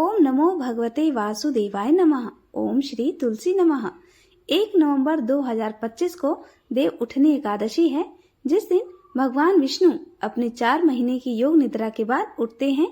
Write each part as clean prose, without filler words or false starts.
ओम नमो भगवते वासुदेवाय नमः। ओम श्री तुलसी नमः। 1 नवंबर 2025 को देव उठनी एकादशी है, जिस दिन भगवान विष्णु अपने 4 महीने की योग निद्रा के बाद उठते हैं।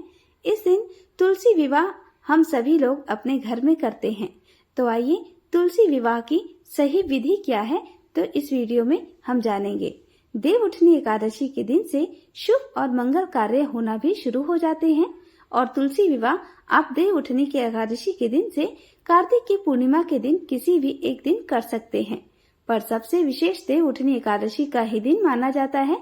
इस दिन तुलसी विवाह हम सभी लोग अपने घर में करते हैं। तो आइए तुलसी विवाह की सही विधि क्या है, तो इस वीडियो में हम जानेंगे। देव उठनी एकादशी के दिन से शुभ और मंगल कार्य होना भी शुरू हो जाते हैं और तुलसी विवाह आप देव उठनी की एकादशी के दिन से कार्तिक की पूर्णिमा के दिन किसी भी एक दिन कर सकते हैं, पर सबसे विशेष देव उठनी एकादशी का ही दिन माना जाता है।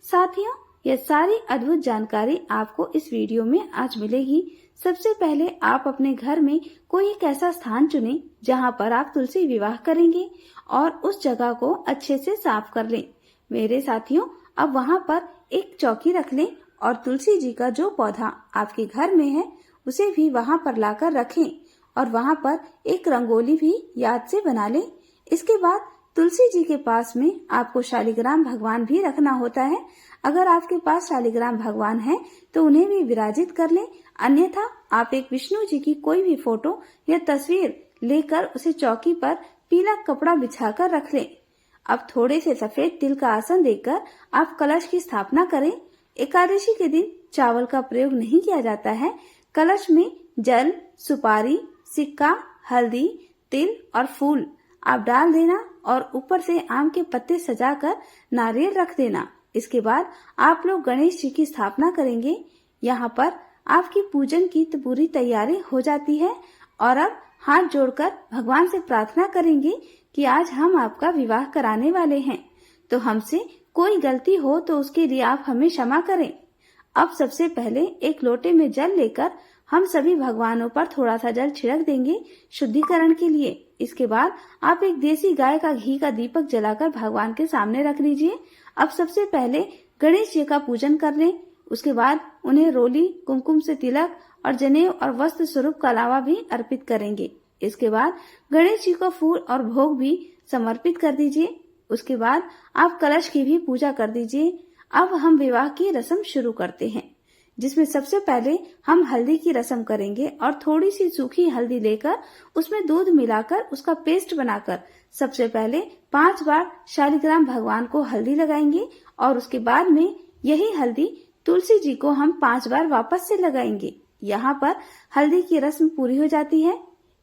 साथियों, यह सारी अद्भुत जानकारी आपको इस वीडियो में आज मिलेगी। सबसे पहले आप अपने घर में कोई एक ऐसा स्थान चुनें जहां पर आप तुलसी विवाह करेंगे और उस जगह को अच्छे से साफ कर लें। मेरे साथियों, अब वहां पर एक चौकी रख लें और तुलसी जी का जो पौधा आपके घर में है उसे भी वहां पर लाकर रखें और वहां पर एक रंगोली भी याद से बना लें। इसके बाद तुलसी जी के पास में आपको शालिग्राम भगवान भी रखना होता है। अगर आपके पास शालिग्राम भगवान है तो उन्हें भी विराजित कर लें, अन्यथा आप एक विष्णु जी की कोई भी फोटो या तस्वीर लेकर उसे चौकी पर पीला कपड़ा बिछाकर रख लें। अब थोड़े से सफेद तिल का आसन देकर आप कलश की स्थापना करें। एकादशी के दिन चावल का प्रयोग नहीं किया जाता है। कलश में जल, सुपारी, सिक्का, हल्दी, तिल और फूल आप डाल देना और ऊपर से आम के पत्ते सजाकर नारियल रख देना। इसके बाद आप लोग गणेश जी की स्थापना करेंगे। यहाँ पर आपकी पूजन की तो पूरी तैयारी हो जाती है और अब हाथ जोड़कर भगवान से प्रार्थना करेंगे कि आज हम आपका विवाह कराने वाले हैं, तो हमसे कोई गलती हो तो उसके लिए आप हमें क्षमा करें। अब सबसे पहले एक लोटे में जल लेकर हम सभी भगवानों पर थोड़ा सा जल छिड़क देंगे शुद्धिकरण के लिए। इसके बाद आप एक देसी गाय का घी का दीपक जलाकर भगवान के सामने रख लीजिए। अब सबसे पहले गणेश जी का पूजन कर लें। उसके बाद उन्हें रोली, कुमकुम से तिलक और जनेऊ और वस्त्र स्वरूप का अलावा भी अर्पित करेंगे। इसके बाद गणेश जी को फूल और भोग भी समर्पित कर दीजिए। उसके बाद आप कलश की भी पूजा कर दीजिए। अब हम विवाह की रस्म शुरू करते हैं, जिसमें सबसे पहले हम हल्दी की रस्म करेंगे और थोड़ी सी सूखी हल्दी लेकर उसमें दूध मिलाकर उसका पेस्ट बनाकर सबसे पहले 5 बार शालिग्राम भगवान को हल्दी लगाएंगे और उसके बाद में यही हल्दी तुलसी जी को हम 5 बार वापस से लगाएंगे। यहाँ पर हल्दी की रस्म पूरी हो जाती है।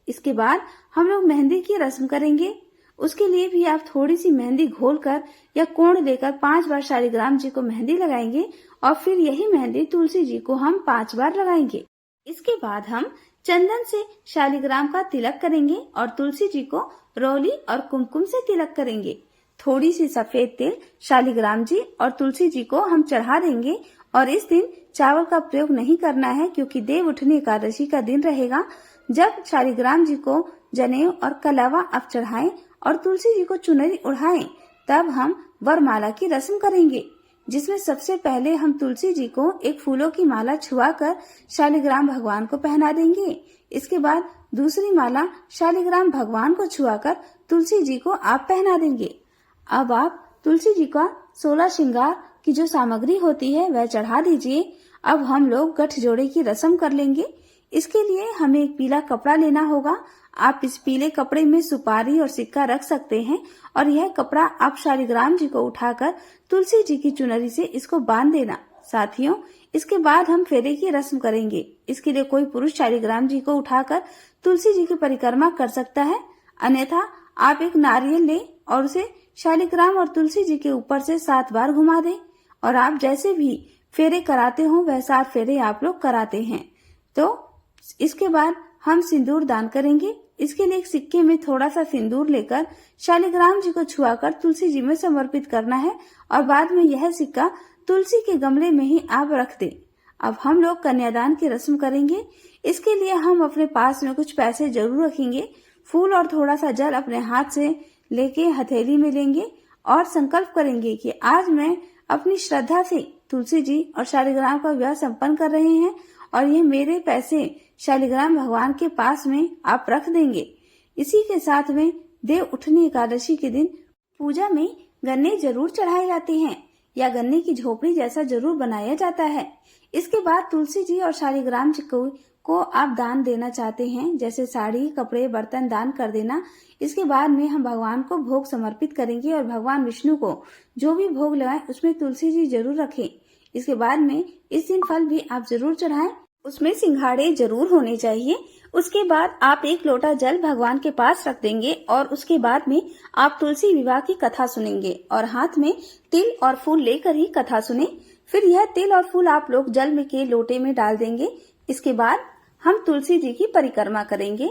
इसके बाद हम लोग मेहंदी की रस्म करेंगे। उसके लिए भी आप थोड़ी सी मेहंदी घोलकर या कोण लेकर 5 बार शालिग्राम जी को मेहंदी लगाएंगे और फिर यही मेहंदी तुलसी जी को हम 5 बार लगाएंगे। इसके बाद हम चंदन से शालिग्राम का तिलक करेंगे और तुलसी जी को रोली और कुमकुम से तिलक करेंगे। थोड़ी सी सफेद तिल शालिग्राम जी और तुलसी जी को हम चढ़ा देंगे और इस दिन चावल का प्रयोग नहीं करना है, क्योंकि देव उठनी एकादशी का दिन रहेगा। जब शालिग्राम जी को जनेऊ और कलावा आप चढ़ाएं और तुलसी जी को चुनरी उड़ाएं, तब हम वरमाला की रस्म करेंगे, जिसमें सबसे पहले हम तुलसी जी को एक फूलों की माला छुआकर शालिग्राम भगवान को पहना देंगे। इसके बाद दूसरी माला शालिग्राम भगवान को छुआकर तुलसी जी को आप पहना देंगे। अब आप तुलसी जी का 16 श्रृंगार की जो सामग्री होती है वह चढ़ा दीजिए। अब हम लोग गठजोड़े की रस्म कर लेंगे। इसके लिए हमें एक पीला कपड़ा लेना होगा। आप इस पीले कपड़े में सुपारी और सिक्का रख सकते हैं और यह कपड़ा आप शालिग्राम जी को उठाकर तुलसी जी की चुनरी से इसको बांध देना। साथियों, इसके बाद हम फेरे की रस्म करेंगे। इसके लिए कोई पुरुष शालिग्राम जी को उठाकर तुलसी जी की परिक्रमा कर सकता है, अन्यथा आप एक नारियल लें और उसे शालिग्राम और तुलसी जी के ऊपर से 7 बार घुमा दें और आप जैसे भी फेरे कराते हो वह 7 फेरे आप लोग कराते हैं। तो इसके बाद हम सिंदूर दान करेंगे। इसके लिए एक सिक्के में थोड़ा सा सिंदूर लेकर शालिग्राम जी को छुआकर तुलसी जी में समर्पित करना है और बाद में यह सिक्का तुलसी के गमले में ही आप रख दें। अब हम लोग कन्यादान की रस्म करेंगे। इसके लिए हम अपने पास में कुछ पैसे जरूर रखेंगे। फूल और थोड़ा सा जल अपने हाथ से लेके हथेली में लेंगे और संकल्प करेंगे कि आज मैं अपनी श्रद्धा से तुलसी जी और शालिग्राम का विवाह संपन्न कर रहे हैं और ये मेरे पैसे शालिग्राम भगवान के पास में आप रख देंगे। इसी के साथ में देव उठनी एकादशी के दिन पूजा में गन्ने जरूर चढ़ाए जाते हैं या गन्ने की झोपड़ी जैसा जरूर बनाया जाता है। इसके बाद तुलसी जी और शालिग्राम जी को को आप दान देना चाहते हैं, जैसे साड़ी, कपड़े, बर्तन दान कर देना। इसके बाद में हम भगवान को भोग समर्पित करेंगे और भगवान विष्णु को जो भी भोग लगाएं उसमें तुलसी जी जरूर रखें। इसके बाद में इस दिन फल भी आप जरूर चढ़ाएं, उसमें सिंघाड़े जरूर होने चाहिए। उसके बाद आप 1 लोटा जल भगवान के पास रख देंगे और उसके बाद में आप तुलसी विवाह की कथा सुनेंगे और हाथ में तिल और फूल लेकर ही कथा सुने। फिर यह तिल और फूल आप लोग जल में के लोटे में डाल देंगे। इसके बाद हम तुलसी जी की परिक्रमा करेंगे।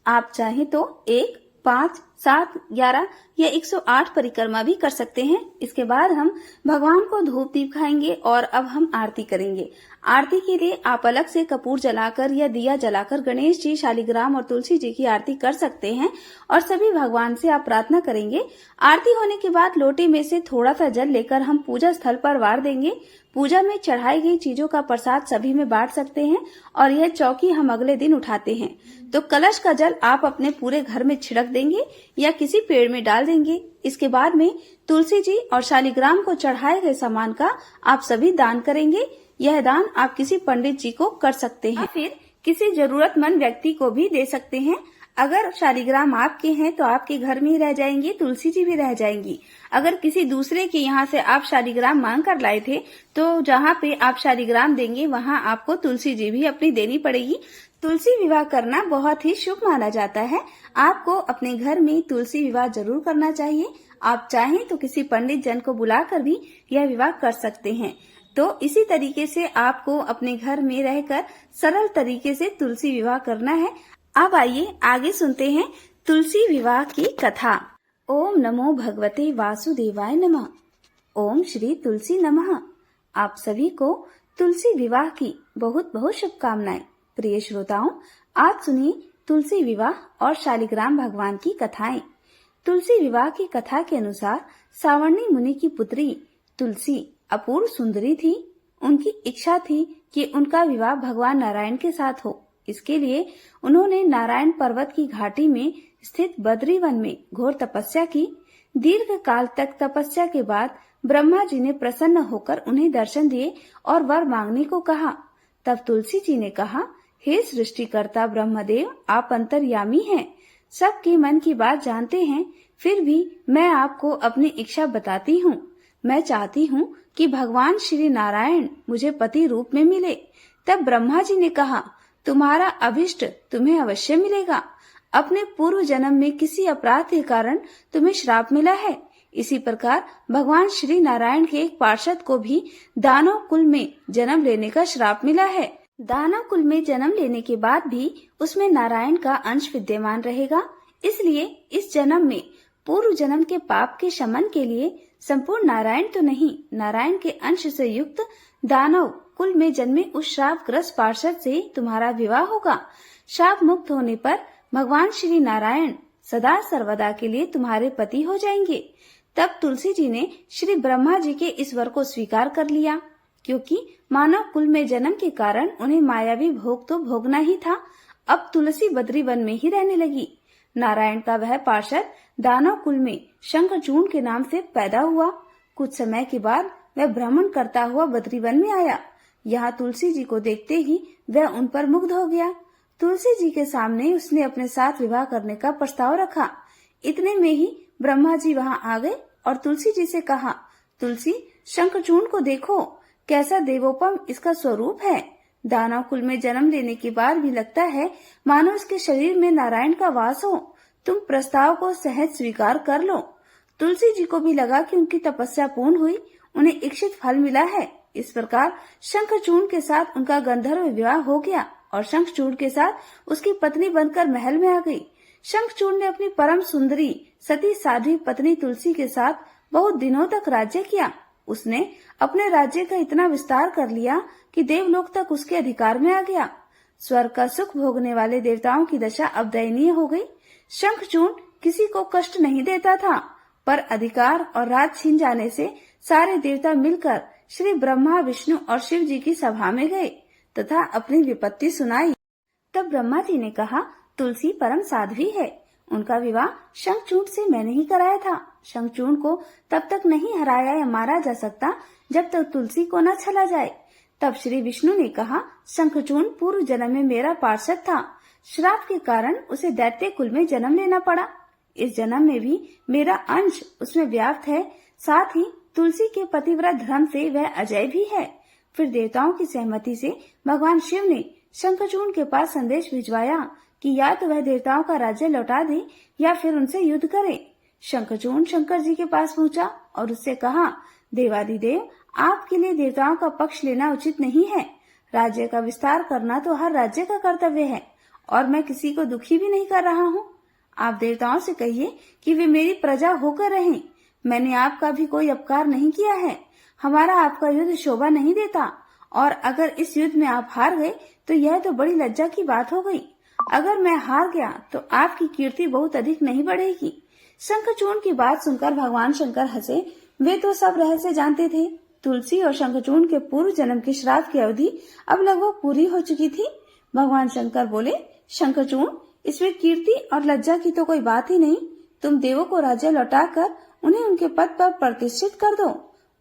आप चाहें तो 1, 5, 7, 11 या 108 परिक्रमा भी कर सकते हैं। इसके बाद हम भगवान को धूप दीप खाएंगे और अब हम आरती करेंगे। आरती के लिए आप अलग से कपूर जलाकर या दिया जलाकर गणेश जी, शालिग्राम और तुलसी जी की आरती कर सकते हैं और सभी भगवान से आप प्रार्थना करेंगे। आरती होने के बाद लोटे में से थोड़ा सा जल लेकर हम पूजा स्थल पर वार देंगे। पूजा में चढ़ाई गई चीजों का प्रसाद सभी में बांट सकते हैं और यह चौकी हम अगले दिन उठाते हैं। तो कलश का जल आप अपने पूरे घर में छिड़क देंगे या किसी पेड़ में डाल देंगे। इसके बाद में तुलसी जी और शालिग्राम को चढ़ाए गए सामान का आप सभी दान करेंगे। यह दान आप किसी पंडित जी को कर सकते हैं, फिर किसी जरूरतमंद व्यक्ति को भी दे सकते हैं। अगर शालिग्राम आपके हैं तो आपके घर में ही रह जाएंगे, तुलसी जी भी रह जाएंगी। अगर किसी दूसरे के यहाँ से आप शालिग्राम मांग कर लाए थे तो जहाँ पे आप शालिग्राम देंगे वहाँ आपको तुलसी जी भी अपनी देनी पड़ेगी। तुलसी विवाह करना बहुत ही शुभ माना जाता है। आपको अपने घर में तुलसी विवाह जरूर करना चाहिए। आप चाहें तो किसी पंडित जन को बुलाकर भी यह विवाह कर सकते हैं। तो इसी तरीके से आपको अपने घर में रहकर सरल तरीके से तुलसी विवाह करना है। अब आइए आगे सुनते हैं तुलसी विवाह की कथा। ओम नमो भगवते वासुदेवाय नमः। ओम श्री तुलसी नमः। आप सभी को तुलसी विवाह की बहुत बहुत शुभकामनाएं। प्रिय श्रोताओं, आज सुनिए तुलसी विवाह और शालिग्राम भगवान की कथाएं। तुलसी विवाह की कथा के अनुसार सावर्णी मुनि की पुत्री तुलसी अपूर्व सुंदरी थी। उनकी इच्छा थी कि उनका विवाह भगवान नारायण के साथ हो। इसके लिए उन्होंने नारायण पर्वत की घाटी में स्थित बद्री वन में घोर तपस्या की। दीर्घ काल तक तपस्या के बाद ब्रह्मा जी ने प्रसन्न होकर उन्हें दर्शन दिए और वर मांगने को कहा। तब तुलसी जी ने कहा, हे सृष्टिकर्ता ब्रह्मदेव, आप अंतर्यामी हैं, सबके मन की बात जानते हैं। फिर भी मैं आपको अपनी इच्छा बताती हूँ। मैं चाहती हूँ कि भगवान श्री नारायण मुझे पति रूप में मिले। तब ब्रह्मा जी ने कहा, तुम्हारा अभिष्ट तुम्हें अवश्य मिलेगा। अपने पूर्व जन्म में किसी अपराध के कारण तुम्हें श्राप मिला है। इसी प्रकार भगवान श्री नारायण के एक पार्षद को भी दानव कुल में जन्म लेने का श्राप मिला है। दानव कुल में जन्म लेने के बाद भी उसमें नारायण का अंश विद्यमान रहेगा। इसलिए इस जन्म में पूर्व जन्म के पाप के शमन के लिए संपूर्ण नारायण तो नहीं, नारायण के अंश से युक्त दानव कुल में जन्मे उस श्रापग्रस्त पार्षद से तुम्हारा विवाह होगा। श्राप मुक्त होने पर भगवान श्री नारायण सदा सर्वदा के लिए तुम्हारे पति हो जाएंगे। तब तुलसी जी ने श्री ब्रह्मा जी के इस वर को स्वीकार कर लिया, क्योंकि मानव कुल में जन्म के कारण उन्हें मायावी भोग तो भोगना ही था। अब तुलसी बद्री वन में ही रहने लगी। नारायण का वह पार्षद दानव कुल में शंखचूर्ण के नाम से पैदा हुआ। कुछ समय के बाद वह भ्रमण करता हुआ बद्री वन में आया। यहाँ तुलसी जी को देखते ही वह उन पर मुग्ध हो गया। तुलसी जी के सामने उसने अपने साथ विवाह करने का प्रस्ताव रखा। इतने में ही ब्रह्मा जी वहाँ आ गए और तुलसी जी से कहा, तुलसी, शंखचूर्ण को देखो, कैसा देवोपम इसका स्वरूप है। दानव कुल में जन्म लेने के बाद भी लगता है मानो इसके शरीर में नारायण का वास हो। तुम प्रस्ताव को सहज स्वीकार कर लो। तुलसी जी को भी लगा कि उनकी तपस्या पूर्ण हुई, उन्हें इच्छित फल मिला है। इस प्रकार शंखचूर्ण के साथ उनका गंधर्व विवाह हो गया और शंखचूर्ण के साथ उसकी पत्नी बनकर महल में आ गई। शंखचूर्ण ने अपनी परम सुंदरी सती साध्वी पत्नी तुलसी के साथ बहुत दिनों तक राज्य किया। उसने अपने राज्य का इतना विस्तार कर लिया कि देवलोक तक उसके अधिकार में आ गया। स्वर्ग का सुख भोगने वाले देवताओं की दशा अब दयनीय हो गई। शंखचूर्ण किसी को कष्ट नहीं देता था, पर अधिकार और राज छीन जाने से सारे देवता मिलकर श्री ब्रह्मा, विष्णु और शिव जी की सभा में गए तथा अपनी विपत्ति सुनाई। तब ब्रह्मा जी ने कहा, तुलसी परम साध्वी है, उनका विवाह शंखचूर्ण से मैंने ही कराया था। शंखचूर्ण को तब तक नहीं हराया या मारा जा सकता जब तक तुलसी को न छला जाए। तब श्री विष्णु ने कहा, शंखचूर्ण पूर्व जन्म में मेरा पार्षद था। श्राप के कारण उसे दैत्य कुल में जन्म लेना पड़ा। इस जन्म में भी मेरा अंश उसमें व्याप्त है। साथ ही तुलसी के पतिव्रत धर्म से वह अजय भी है। फिर देवताओं की सहमति से भगवान शिव ने शंखचूर्ण के पास संदेश भिजवाया कि या तो वह देवताओं का राज्य लौटा दे या फिर उनसे युद्ध करे। शंखचूर्ण शंकर जी के पास पहुंचा और उससे कहा, देवादिदेव, आपके लिए देवताओं का पक्ष लेना उचित नहीं है। राज्य का विस्तार करना तो हर राज्य का कर्तव्य है और मैं किसी को दुखी भी नहीं कर रहा हूँ। आप देवताओं से कहिए कि वे मेरी प्रजा होकर रहें। मैंने आपका भी कोई अपकार नहीं किया है। हमारा आपका युद्ध शोभा नहीं देता और अगर इस युद्ध में आप हार गए तो यह तो बड़ी लज्जा की बात हो गई। अगर मैं हार गया तो आपकी कीर्ति बहुत अधिक नहीं बढ़ेगी। शंखचूर्ण की बात सुनकर भगवान शंकर हंसे। वे तो सब रहस्य जानते थे। तुलसी और शंखचूर्ण के पूर्व जन्म की श्राद्ध की अवधि अब लगभग पूरी हो चुकी थी। भगवान शंकर बोले, शंखचूर्ण, इसमें कीर्ति और लज्जा की तो कोई बात ही नहीं। तुम देवों को राज्य लौटाकर उन्हें उनके पद पर प्रतिष्ठित कर दो।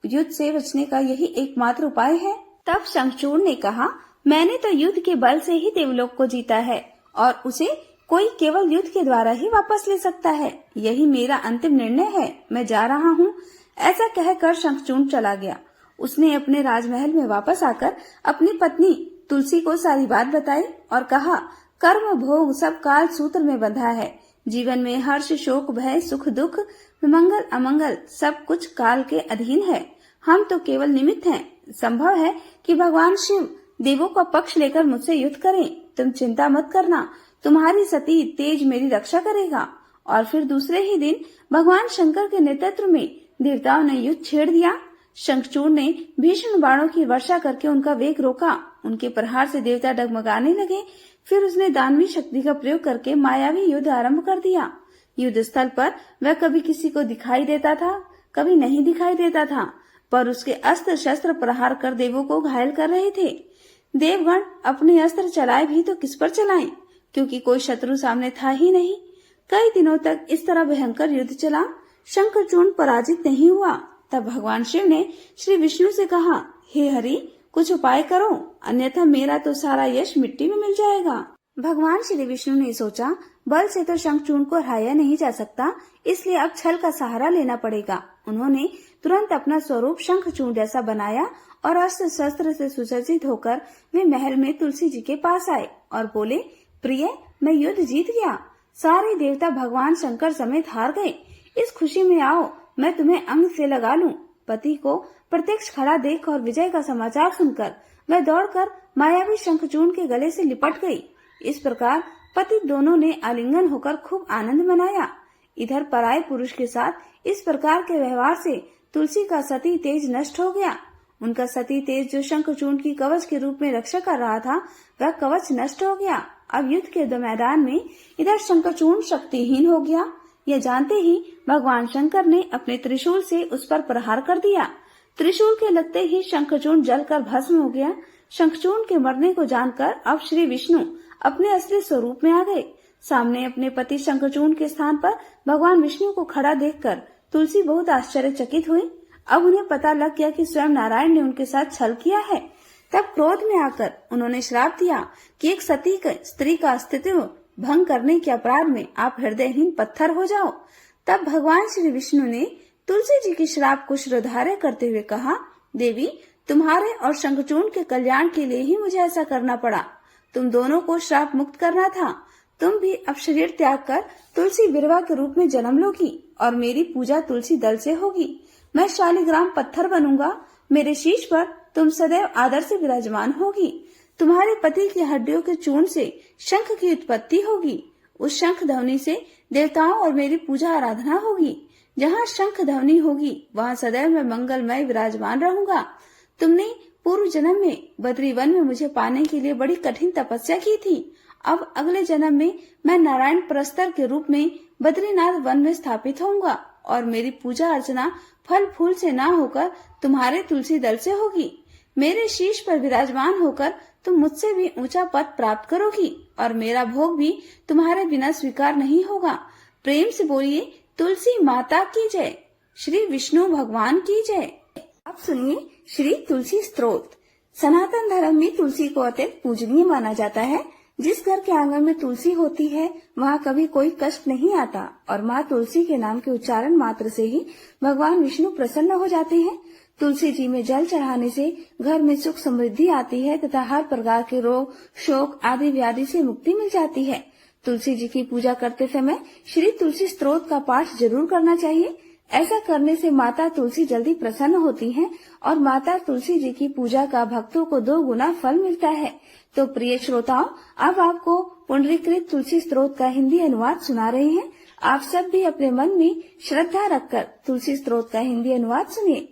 युद्ध से बचने का यही एकमात्र उपाय है। तब शंखचूर्ण ने कहा, मैंने तो युद्ध के बल से ही देवलोक को जीता है और उसे कोई केवल युद्ध के द्वारा ही वापस ले सकता है। यही मेरा अंतिम निर्णय है। मैं जा रहा हूँ। ऐसा कहकर शंखचूर्ण चला गया। उसने अपने राजमहल में वापस आकर अपनी पत्नी तुलसी को सारी बात बताई और कहा, कर्म भोग सब काल सूत्र में बंधा है। जीवन में हर्ष, शोक, भय, सुख, दुख, मंगल, अमंगल सब कुछ काल के अधीन है। हम तो केवल निमित्त हैं। संभव है कि भगवान शिव देवों का पक्ष लेकर मुझसे युद्ध करें। तुम चिंता मत करना। तुम्हारी सती तेज मेरी रक्षा करेगा। और फिर दूसरे ही दिन भगवान शंकर के नेतृत्व में देवताओं ने युद्ध छेड़ दिया। शंखचूर्ण ने भीषण बाणों की वर्षा करके उनका वेग रोका। उनके प्रहार से देवता डगमगाने लगे। फिर उसने दानवी शक्ति का प्रयोग करके मायावी युद्ध आरंभ कर दिया। युद्ध स्थल पर वह कभी किसी को दिखाई देता था, कभी नहीं दिखाई देता था, पर उसके अस्त्र शस्त्र प्रहार कर देवों को घायल कर रहे थे। देवगण अपने अस्त्र चलाए भी तो किस पर चलाएं, क्योंकि कोई शत्रु सामने था ही नहीं। कई दिनों तक इस तरह भयंकर युद्ध चला। शंखचूर्ण पराजित नहीं हुआ। तब भगवान शिव ने श्री विष्णु से कहा, हे हरि, कुछ उपाय करो, अन्यथा मेरा तो सारा यश मिट्टी में मिल जाएगा। भगवान श्री विष्णु ने सोचा, बल से तो शंखचूर्ण को हराया नहीं जा सकता, इसलिए अब छल का सहारा लेना पड़ेगा। उन्होंने तुरंत अपना स्वरूप शंखचूर्ण जैसा बनाया और अस्त्र शस्त्र से सुसज्जित होकर वे महल में तुलसी जी के पास आए और बोले, प्रिय, मैं युद्ध जीत गया। सारे देवता भगवान शंकर समेत हार गए। इस खुशी में आओ, मैं तुम्हें अंग से लगा लूं। पति को प्रत्यक्ष खड़ा देख और विजय का समाचार सुनकर वह दौड़कर मायावी शंखचूर्ण के गले से लिपट गई। इस प्रकार पति दोनों ने आलिंगन होकर खूब आनंद मनाया। इधर पराये पुरुष के साथ इस प्रकार के व्यवहार से तुलसी का सती तेज नष्ट हो गया। उनका सती तेज जो शंखचूर्ण की कवच के रूप में रक्षा कर रहा था, वह कवच नष्ट हो गया। अब युद्ध के मैदान में इधर शंखचूर्ण शक्तिहीन हो गया। यह जानते ही भगवान शंकर ने अपने त्रिशूल से उस पर प्रहार कर दिया। त्रिशूल के लगते ही शंखचूर्ण जलकर भस्म हो गया। शंखचूर्ण के मरने को जानकर अब श्री विष्णु अपने असली स्वरूप में आ गए। सामने अपने पति शंखचूर्ण के स्थान पर भगवान विष्णु को खड़ा देखकर तुलसी बहुत आश्चर्यचकित हुई। अब उन्हें पता लग गया कि स्वयं नारायण ने उनके साथ छल किया है। तब क्रोध में आकर उन्होंने श्राप दिया कि एक सती स्त्री का अस्तित्व भंग करने के अपराध में आप हृदयहीन पत्थर हो जाओ। तब भगवान श्री विष्णु ने तुलसी जी की श्राप को श्रद्धार्य करते हुए कहा, देवी, तुम्हारे और शंखचूर्ण के कल्याण के लिए ही मुझे ऐसा करना पड़ा। तुम दोनों को श्राप मुक्त करना था। तुम भी अब शरीर त्याग कर तुलसी बिरवा के रूप में जन्म लोगी और मेरी पूजा तुलसी दल से होगी। मैं शालिग्राम पत्थर बनूंगा। मेरे शीश पर तुम सदैव आदर से विराजमान होगी। तुम्हारे पति की हड्डियों के चूर्ण से शंख की उत्पत्ति होगी। उस शंख ध्वनि से देवताओं और मेरी पूजा आराधना होगी। जहाँ शंख ध्वनि होगी वहाँ सदैव मैं मंगलमय विराजमान रहूंगा। तुमने पूर्व जन्म में बद्री वन में मुझे पाने के लिए बड़ी कठिन तपस्या की थी। अब अगले जन्म में मैं नारायण प्रस्तर के रूप में बद्रीनाथ वन में स्थापित होऊंगा और मेरी पूजा अर्चना फल फूल से ना होकर तुम्हारे तुलसी दल से होगी। मेरे शीश पर विराजमान होकर तुम मुझसे भी ऊंचा पद प्राप्त करोगी और मेरा भोग भी तुम्हारे बिना स्वीकार नहीं होगा। प्रेम से बोलिए, तुलसी माता की जय, श्री विष्णु भगवान की जय। अब सुनिए श्री तुलसी स्तोत्र। सनातन धर्म में तुलसी को अत्यंत पूजनीय माना जाता है। जिस घर के आंगन में तुलसी होती है वहाँ कभी कोई कष्ट नहीं आता और माँ तुलसी के नाम के उच्चारण मात्र से ही भगवान विष्णु प्रसन्न हो जाते हैं। तुलसी जी में जल चढ़ाने से घर में सुख समृद्धि आती है तथा हर प्रकार के रोग, शोक आदि व्याधि से मुक्ति मिल जाती है। तुलसी जी की पूजा करते समय श्री तुलसी स्तोत्र का पाठ जरूर करना चाहिए। ऐसा करने से माता तुलसी जल्दी प्रसन्न होती हैं और माता तुलसी जी की पूजा का भक्तों को 2 गुना फल मिलता है। तो प्रिय श्रोताओं, अब आपको पुंडरीकृत तुलसी स्तोत्र का हिंदी अनुवाद सुना रहे हैं। आप सब भी अपने मन में श्रद्धा रखकर तुलसी स्तोत्र का हिंदी अनुवाद सुनिए।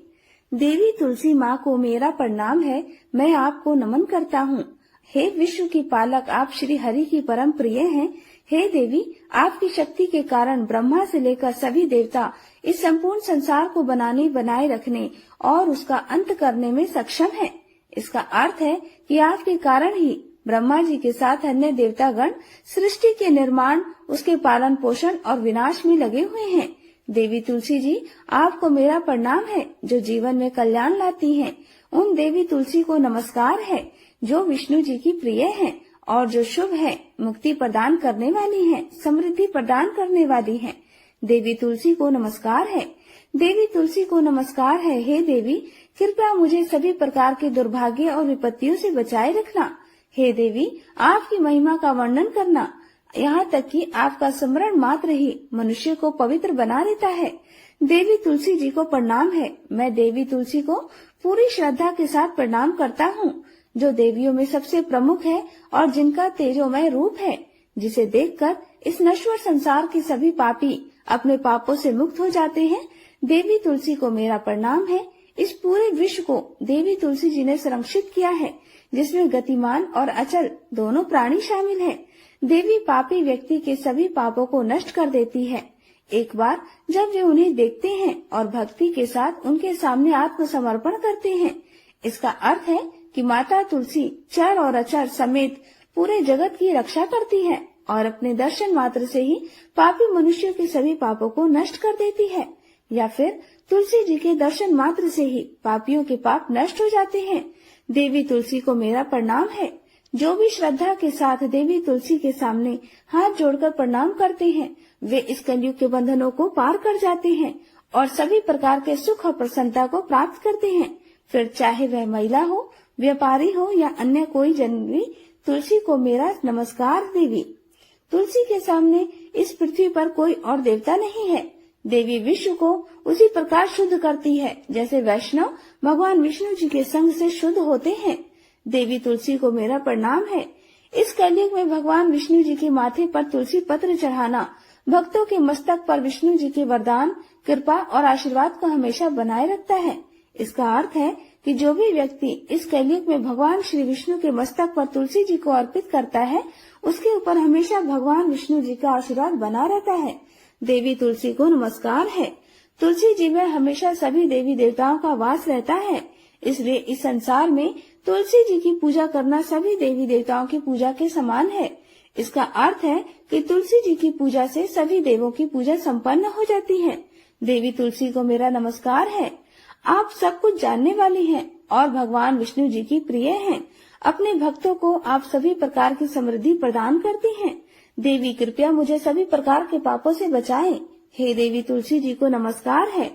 देवी तुलसी माँ को मेरा प्रणाम है, मैं आपको नमन करता हूँ। हे विश्व की पालक, आप श्री हरि की परम प्रिय हैं। हे देवी, आपकी शक्ति के कारण ब्रह्मा से लेकर सभी देवता इस संपूर्ण संसार को बनाने, बनाए रखने और उसका अंत करने में सक्षम है। इसका अर्थ है कि आपके कारण ही ब्रह्मा जी के साथ अन्य देवतागण सृष्टि के निर्माण, उसके पालन पोषण और विनाश में लगे हुए हैं। देवी तुलसी जी, आपको मेरा प्रणाम है जो जीवन में कल्याण लाती हैं। उन देवी तुलसी को नमस्कार है जो विष्णु जी की प्रिय हैं और जो शुभ है, मुक्ति प्रदान करने वाली हैं, समृद्धि प्रदान करने वाली हैं। देवी तुलसी को नमस्कार है। देवी तुलसी को नमस्कार है। हे देवी, कृपया मुझे सभी प्रकार के दुर्भाग्य और विपत्तियों से बचाए रखना। हे देवी, आपकी महिमा का वर्णन करना, यहाँ तक कि आपका स्मरण मात्र ही मनुष्य को पवित्र बना देता है। देवी तुलसी जी को प्रणाम है। मैं देवी तुलसी को पूरी श्रद्धा के साथ प्रणाम करता हूँ, जो देवियों में सबसे प्रमुख है और जिनका तेजोमय रूप है, जिसे देखकर इस नश्वर संसार के सभी पापी अपने पापों से मुक्त हो जाते हैं। देवी तुलसी को मेरा प्रणाम है। इस पूरे विश्व को देवी तुलसी जी ने संरक्षित किया है, जिसमें गतिमान और अचल दोनों प्राणी शामिल हैं। देवी पापी व्यक्ति के सभी पापों को नष्ट कर देती है। एक बार जब वे उन्हें देखते हैं और भक्ति के साथ उनके सामने आत्मसमर्पण करते हैं, इसका अर्थ है कि माता तुलसी चर और अचर समेत पूरे जगत की रक्षा करती है और अपने दर्शन मात्र से ही पापी मनुष्यों के सभी पापों को नष्ट कर देती है। या फिर तुलसी जी के दर्शन मात्र से ही पापियों के पाप नष्ट हो जाते हैं। देवी तुलसी को मेरा प्रणाम है। जो भी श्रद्धा के साथ देवी तुलसी के सामने हाथ जोड़कर प्रणाम करते हैं, वे इस कलयुग के बंधनों को पार कर जाते हैं और सभी प्रकार के सुख और प्रसन्नता को प्राप्त करते हैं। फिर चाहे वह महिला हो, व्यापारी हो या अन्य कोई जन भी, तुलसी को मेरा नमस्कार। देवी तुलसी के सामने इस पृथ्वी पर कोई और देवता नहीं है। देवी विश्व को उसी प्रकार शुद्ध करती है जैसे वैष्णव भगवान विष्णु जी के संग से शुद्ध होते हैं। देवी तुलसी को मेरा प्रणाम है। इस कलयुग में भगवान विष्णु जी के माथे पर तुलसी पत्र चढ़ाना भक्तों के मस्तक पर विष्णु जी के वरदान, कृपा और आशीर्वाद को हमेशा बनाए रखता है। इसका अर्थ है कि जो भी व्यक्ति इस कलयुग में भगवान श्री विष्णु के मस्तक पर तुलसी जी को अर्पित करता है, उसके ऊपर हमेशा भगवान विष्णु जी का आशीर्वाद बना रहता है। देवी तुलसी को नमस्कार है। तुलसी जी में हमेशा सभी देवी देवताओं का वास रहता है, इसलिए इस संसार में तुलसी जी की पूजा करना सभी देवी देवताओं की पूजा के समान है। इसका अर्थ है कि तुलसी जी की पूजा से सभी देवों की पूजा संपन्न हो जाती है। देवी तुलसी को मेरा नमस्कार है। आप सब कुछ जानने वाली हैं और भगवान विष्णु जी की प्रिय हैं। अपने भक्तों को आप सभी प्रकार की समृद्धि प्रदान करती हैं। देवी कृपया मुझे सभी प्रकार के पापों से बचाएं। हे देवी तुलसी जी को नमस्कार है।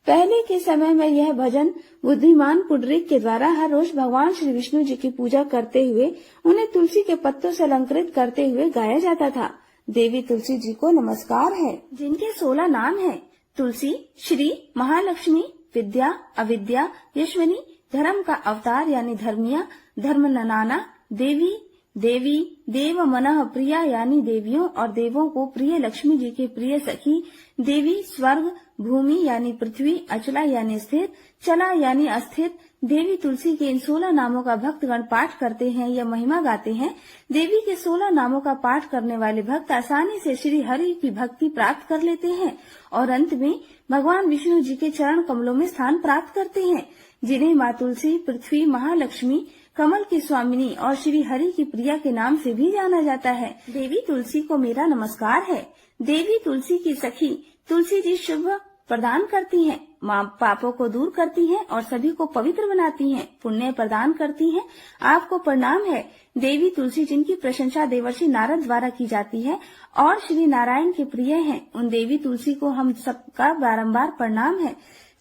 पहले के समय में यह भजन बुद्धिमान पुंडरीक के द्वारा हर रोज भगवान श्री विष्णु जी की पूजा करते हुए उन्हें तुलसी के पत्तों से अलंकृत करते हुए गाया जाता था। देवी तुलसी जी को नमस्कार है, जिनके 16 नाम हैं: तुलसी, श्री, महालक्ष्मी, विद्या, अविद्या, यशवनी, धर्म का अवतार यानी धर्मिया, धर्मननाना, देवी, देवी, देव मनः प्रिया यानी देवियों और देवों को प्रिय, लक्ष्मी जी के प्रिय सखी, देवी, स्वर्ग, भूमि यानी पृथ्वी, अचला यानी स्थिर, चला यानी अस्थिर। देवी तुलसी के इन 16 नामों का भक्तगण पाठ करते हैं या महिमा गाते हैं। देवी के 16 नामों का पाठ करने वाले भक्त आसानी से श्री हरि की भक्ति प्राप्त कर लेते हैं और अंत में भगवान विष्णु जी के चरण कमलों में स्थान प्राप्त करते हैं, जिन्हें माँ तुलसी, पृथ्वी, महालक्ष्मी, कमल की स्वामिनी और श्री हरि की प्रिया के नाम से भी जाना जाता है। देवी तुलसी को मेरा नमस्कार है। देवी तुलसी की सखी तुलसी जी शुभ प्रदान करती हैं, पापों को दूर करती हैं और सभी को पवित्र बनाती हैं, पुण्य प्रदान करती हैं। आपको प्रणाम है देवी तुलसी, जिनकी प्रशंसा देवर्षि नारद द्वारा की जाती है और श्री नारायण के प्रिय हैं। उन देवी तुलसी को हम सबका बारंबार प्रणाम है।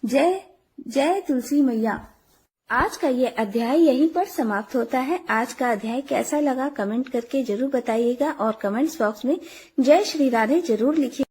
जय जय तुलसी मैया। आज का ये अध्याय यहीं पर समाप्त होता है। आज का अध्याय कैसा लगा कमेंट करके जरूर बताइएगा और कमेंट्स बॉक्स में जय श्री राधे जरूर लिखिए।